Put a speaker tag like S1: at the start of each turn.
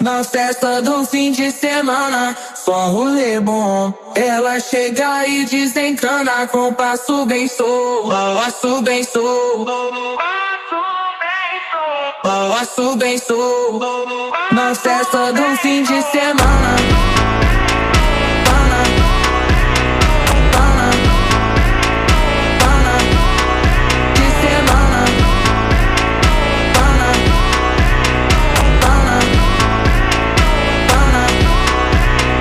S1: Na festa do fim de semana, só rolê bom. Ela chega e desencana com passo bem sou, passo bem sou, passo bem sou. Na festa do fim de semana.